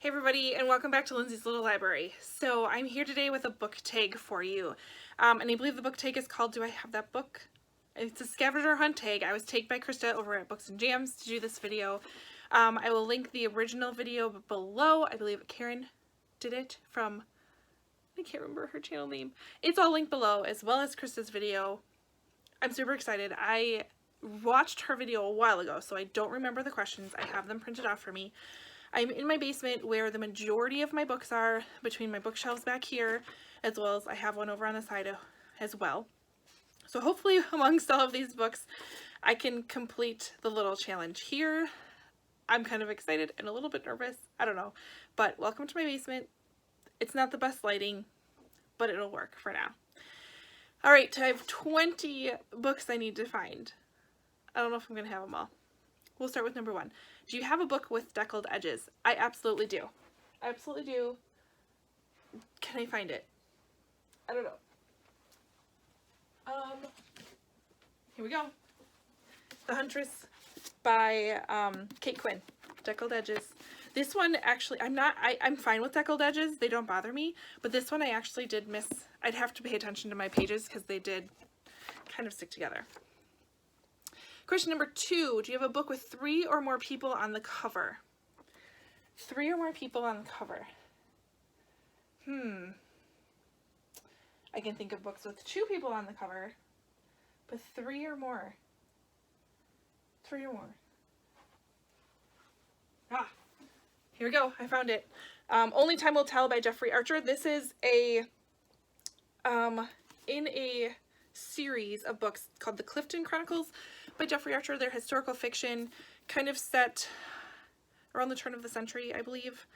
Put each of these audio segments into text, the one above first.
Hey everybody, and welcome back to Lindsay's Little Library. So I'm here today with a book tag for you. And I believe the book tag is called Do I Have That Book? It's a scavenger hunt tag. I was tagged by Krista over at Books and Jams to do this video. I will link the original video below. I believe Karen did it from, I can't remember her channel name. It's all linked below, as well as Krista's video. I'm super excited. I watched her video a while ago, so I don't remember the questions. I have them printed off for me. I'm in my basement where the majority of my books are, between my bookshelves back here, as well as I have one over on the side as well. So hopefully amongst all of these books, I can complete the little challenge here. I'm kind of excited and a little bit nervous. I don't know. But welcome to my basement. It's not the best lighting, but it'll work for now. All right, I have 20 books I need to find. I don't know if I'm going to have them all. We'll start with number 1. Do you have a book with deckled edges? I absolutely do. I absolutely do. Can I find it? I don't know. Here we go. The Huntress by Kate Quinn. Deckled edges. This one actually, I'm fine with deckled edges. They don't bother me. But this one I actually did miss. I'd have to pay attention to my pages because they did kind of stick together. Question number 2, do you have a book with 3 or more people on the cover? 3 or more people on the cover. I can think of books with 2 people on the cover, but 3 or more. 3 or more. Ah, here we go. I found it. Only Time Will Tell by Jeffrey Archer. This is a, in a series of books called The Clifton Chronicles by Jeffrey Archer. They're historical fiction, kind of set around the turn of the century, I believe,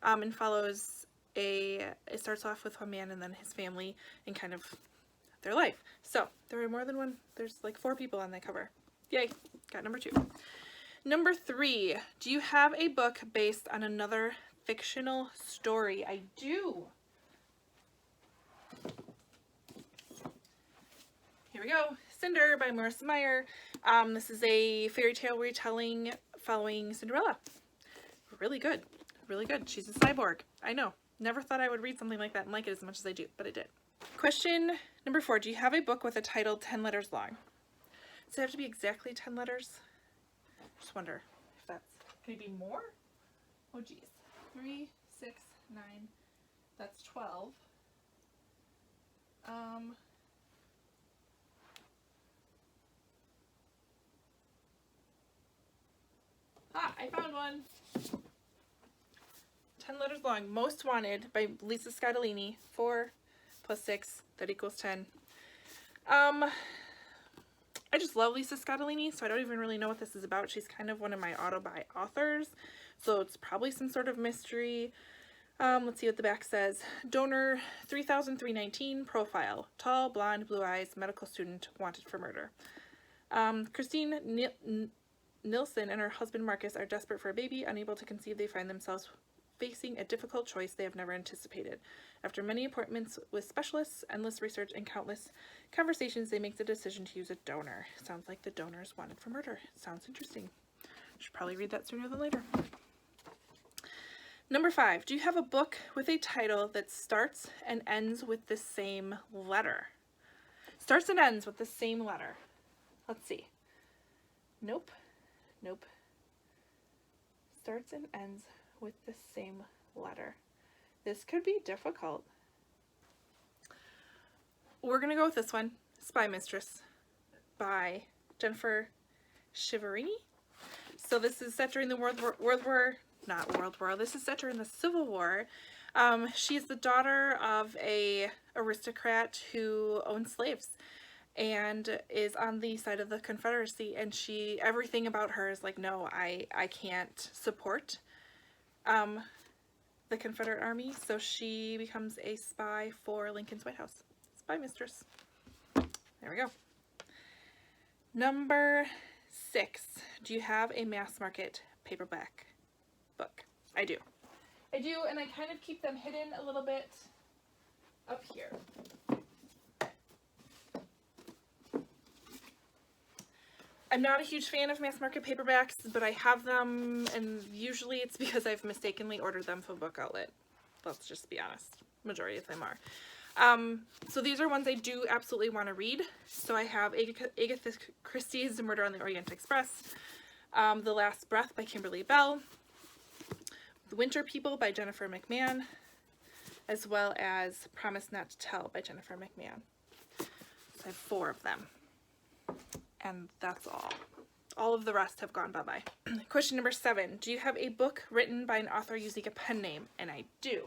and follows it starts off with one man and then his family and kind of their life. So there are more than one. There's like 4 people on that cover. Yay, got number 2. Number 3, do you have a book based on another fictional story? I do. Here we go. Cinder by Marissa Meyer. This is a fairy tale retelling following Cinderella. Really good. Really good. She's a cyborg. I know. Never thought I would read something like that and like it as much as I do, but I did. Question number 4. Do you have a book with a title 10 letters long? Does it have to be exactly 10 letters? Just wonder if that's... Can it be more? Oh geez. 3, 6, 9. That's 12. I found one. 10 letters long. Most Wanted by Lisa Scottolini. 4 plus 6, that equals 10. I just love Lisa Scottolini, so I don't even really know what this is about. She's kind of one of my auto-buy authors, so it's probably some sort of mystery. Let's see what the back says. Donor 3319, profile. Tall, blonde, blue eyes, medical student, wanted for murder. Christine Nilsson and her husband Marcus are desperate for a baby. Unable to conceive, they find themselves facing a difficult choice they have never anticipated. After many appointments with specialists, endless research, and countless conversations, they make the decision to use a donor. Sounds like the donor is wanted for murder. Sounds interesting. Should probably read that sooner than later. Number 5. Do you have a book with a title that starts and ends with the same letter? Starts and ends with the same letter. Let's see. Nope. Nope. Starts and ends with the same letter. This could be difficult. We're going to go with this one. Spy Mistress by Jennifer Shiverini. So this is set during the this is set during the Civil War. She's the daughter of a aristocrat who owned slaves and is on the side of the Confederacy, and everything about her is like, no, I can't support the Confederate Army, so she becomes a spy for Lincoln's White House. Spy Mistress. There we go. Number 6. Do you have a Mass Market Paperback book? I do. I do, and I kind of keep them hidden a little bit up here. I'm not a huge fan of Mass Market Paperbacks, but I have them, and usually it's because I've mistakenly ordered them from Book Outlet. Let's just be honest. Majority of them are. So these are ones I do absolutely want to read. So I have Agatha Christie's The Murder on the Orient Express, The Last Breath by Kimberly Bell, The Winter People by Jennifer McMahon, as well as Promise Not to Tell by Jennifer McMahon. So I have 4 of them. And that's all. All of the rest have gone bye-bye. Question number 7. Do you have a book written by an author using a pen name? And I do.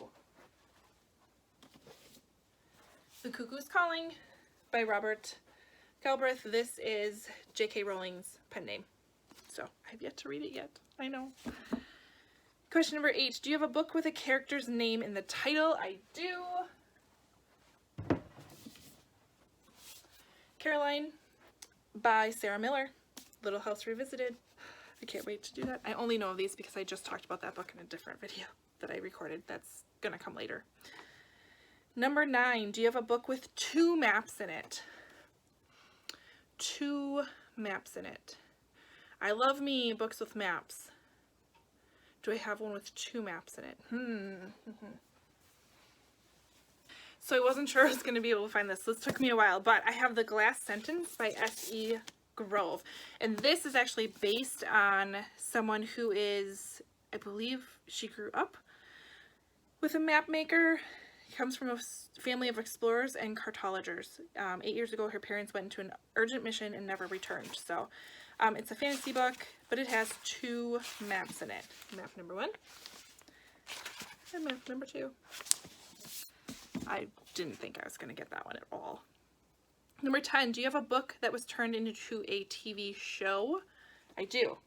The Cuckoo's Calling by Robert Galbraith. This is J.K. Rowling's pen name. So I've yet to read it yet. I know. Question number 8. Do you have a book with a character's name in the title? I do. Caroline by Sarah Miller. Little House Revisited. I can't wait to do that. I only know of these because I just talked about that book in a different video that I recorded. That's gonna come later. Number 9, do you have a book with 2 maps in it? 2 maps in it. I love me books with maps. Do I have one with 2 maps in it? So I wasn't sure I was going to be able to find this. This took me a while, but I have The Glass Sentence by S.E. Grove. And this is actually based on someone who is, I believe she grew up with a map maker. He comes from a family of explorers and cartographers. 8 years ago, her parents went into an urgent mission and never returned. So it's a fantasy book, but it has 2 maps in it. Map number 1 and map number 2. I didn't think I was going to get that one at all. Number 10, do you have a book that was turned into a TV show? I do.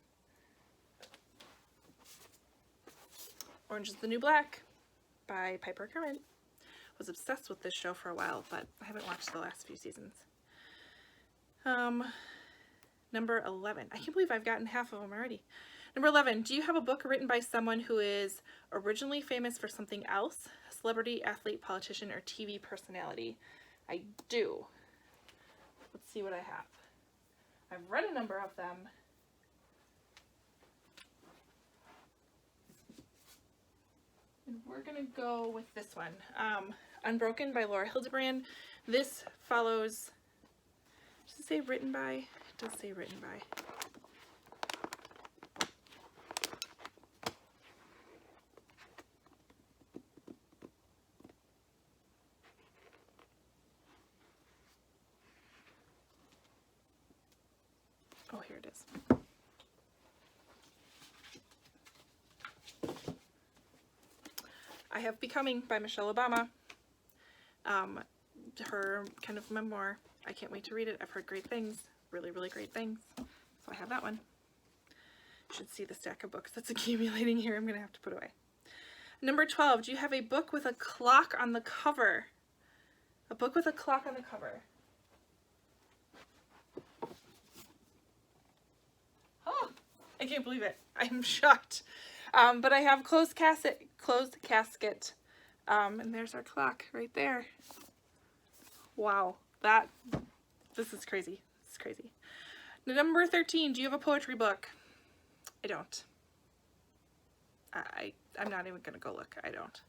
Orange is the New Black by Piper Kerman. Was obsessed with this show for a while, but I haven't watched the last few seasons. Number 11. I can't believe I've gotten half of them already. Number 11. Do you have a book written by someone who is originally famous for something else? A celebrity, athlete, politician, or TV personality? I do. Let's see what I have. I've read a number of them. And we're going to go with this one. Unbroken by Laura Hildebrand. This follows, does it say written by? It does say written by. Oh, here it is. I Have Becoming by Michelle Obama. Her kind of memoir. I can't wait to read it. I've heard great things. Really, really great things. So I have that one. You should see the stack of books that's accumulating here. I'm going to have to put away. Number 12. Do you have a book with a clock on the cover? A book with a clock on the cover. Oh, I can't believe it. I'm shocked. But I have Closed Casket. And there's our clock right there. Wow. This is crazy. This is crazy. Number 13. Do you have a poetry book? I don't. I'm not even going to go look. I don't.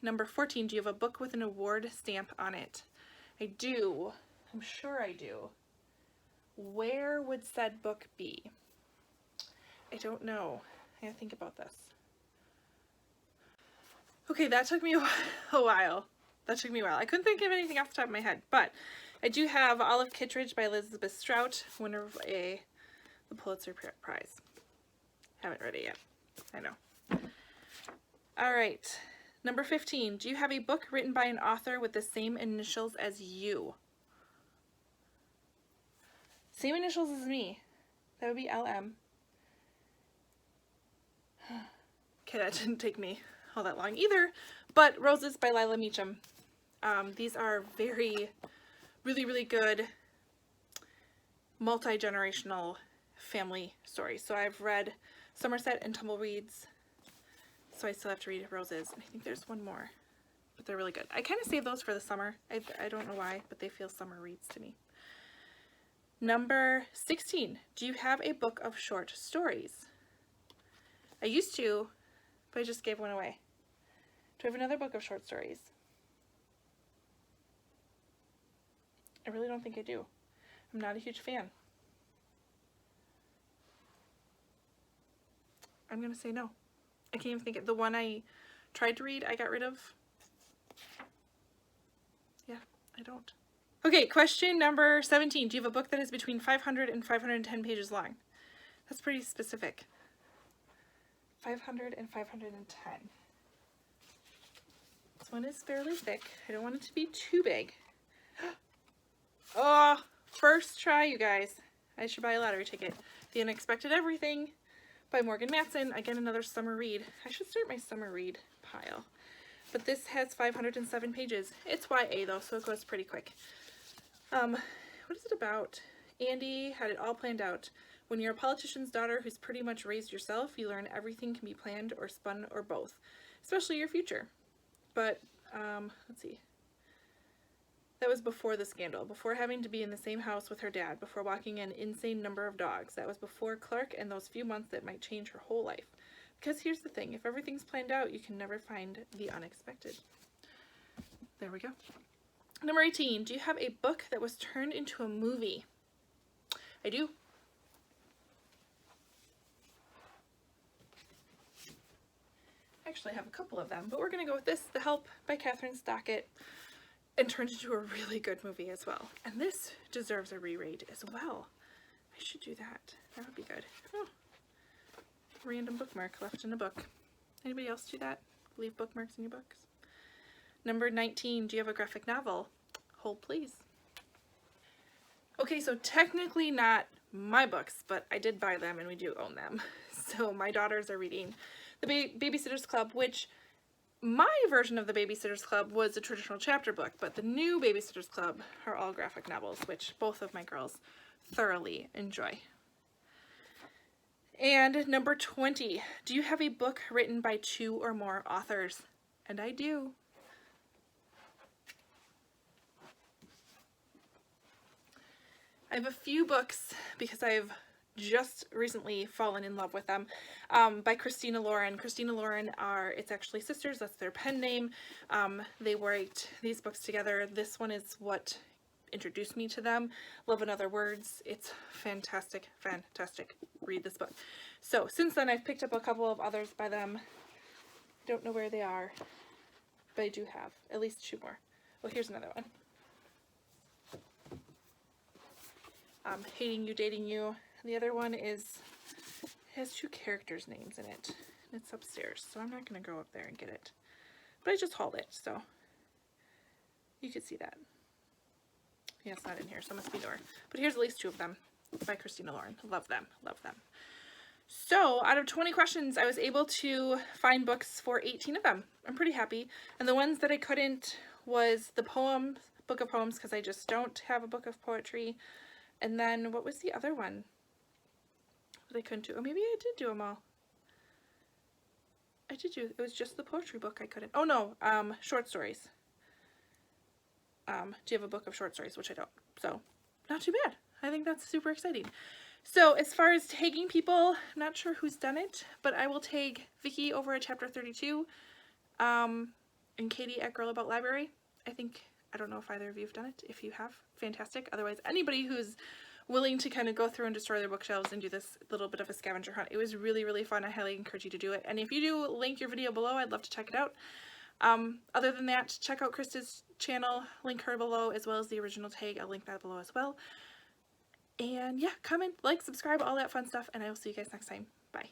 Number 14. Do you have a book with an award stamp on it? I do. I'm sure I do. Where would said book be? I don't know. I gotta think about this. Okay, that took me a while. I couldn't think of anything off the top of my head, but I do have Olive Kittredge by Elizabeth Strout, winner of the Pulitzer Prize. Haven't read it yet. I know. All right. Number 15. Do you have a book written by an author with the same initials as you? Same initials as me. That would be LM. Okay, that didn't take me all that long either. But Roses by Lila Meacham. These are really, really good multi-generational family stories. So I've read Somerset and Tumbleweeds. So I still have to read Roses. And I think there's one more. But they're really good. I kind of save those for the summer. I don't know why, but they feel summer reads to me. Number 16, do you have a book of short stories? I used to, but I just gave one away. Do I have another book of short stories? I really don't think I do. I'm not a huge fan. I'm going to say no. I can't even think of the one I tried to read, I got rid of. Yeah, I don't. Okay, question number 17. Do you have a book that is between 500 and 510 pages long? That's pretty specific. 500 and 510. This one is fairly thick. I don't want it to be too big. Oh, first try, you guys. I should buy a lottery ticket. The Unexpected Everything by Morgan Matson. Again, another summer read. I should start my summer read pile. But this has 507 pages. It's YA though, so it goes pretty quick. What is it about? Andy had it all planned out. When you're a politician's daughter who's pretty much raised yourself, you learn everything can be planned or spun or both, especially your future. But, let's see. That was before the scandal, before having to be in the same house with her dad, before walking an insane number of dogs. That was before Clark and those few months that might change her whole life. Because here's the thing, if everything's planned out, you can never find the unexpected. There we go. Number 18, do you have a book that was turned into a movie? I do. I actually have a couple of them, but we're going to go with this, The Help by Catherine Stockett, and turned into a really good movie as well. And this deserves a reread as well. I should do that. That would be good. Oh, random bookmark left in a book. Anybody else do that? Leave bookmarks in your books? Number 19, do you have a graphic novel? Hold please. Okay, so technically not my books, but I did buy them and we do own them. So my daughters are reading The Babysitter's Club, which my version of the Babysitter's Club was a traditional chapter book, but the new Babysitter's Club are all graphic novels, which both of my girls thoroughly enjoy. And number 20, do you have a book written by 2 or more authors? And I do. I have a few books because I've just recently fallen in love with them, by Christina Lauren. Christina Lauren it's actually sisters, that's their pen name. They write these books together. This one is what introduced me to them. Love in Other Words. It's fantastic, fantastic. Read this book. So since then I've picked up a couple of others by them. Don't know where they are, but I do have at least 2 more. Well, here's another one. Hating You, Dating You. The other one has 2 characters' names in it. And it's upstairs, so I'm not going to go up there and get it. But I just hauled it, so you could see that. Yeah, it's not in here, so it must be newer. But here's at least 2 of them by Christina Lauren. Love them, love them. So out of 20 questions, I was able to find books for 18 of them. I'm pretty happy. And the ones that I couldn't was the book of poems, because I just don't have a book of poetry. And then, what was the other one that I couldn't do? Or maybe I did do them all. I did do, it was just the poetry book I couldn't. Oh no, short stories. Do you have a book of short stories? Which I don't. So, not too bad. I think that's super exciting. So, as far as tagging people, I'm not sure who's done it, but I will tag Vicky over at chapter 32, and Katie at Girl About Library. I don't know if either of you have done it. If you have, fantastic. Otherwise, anybody who's willing to kind of go through and destroy their bookshelves and do this little bit of a scavenger hunt. It was really, really fun. I highly encourage you to do it. And if you do, link your video below. I'd love to check it out. Other than that, check out Krista's channel. Link her below, as well as the original tag. I'll link that below as well. And yeah, comment, like, subscribe, all that fun stuff. And I will see you guys next time. Bye.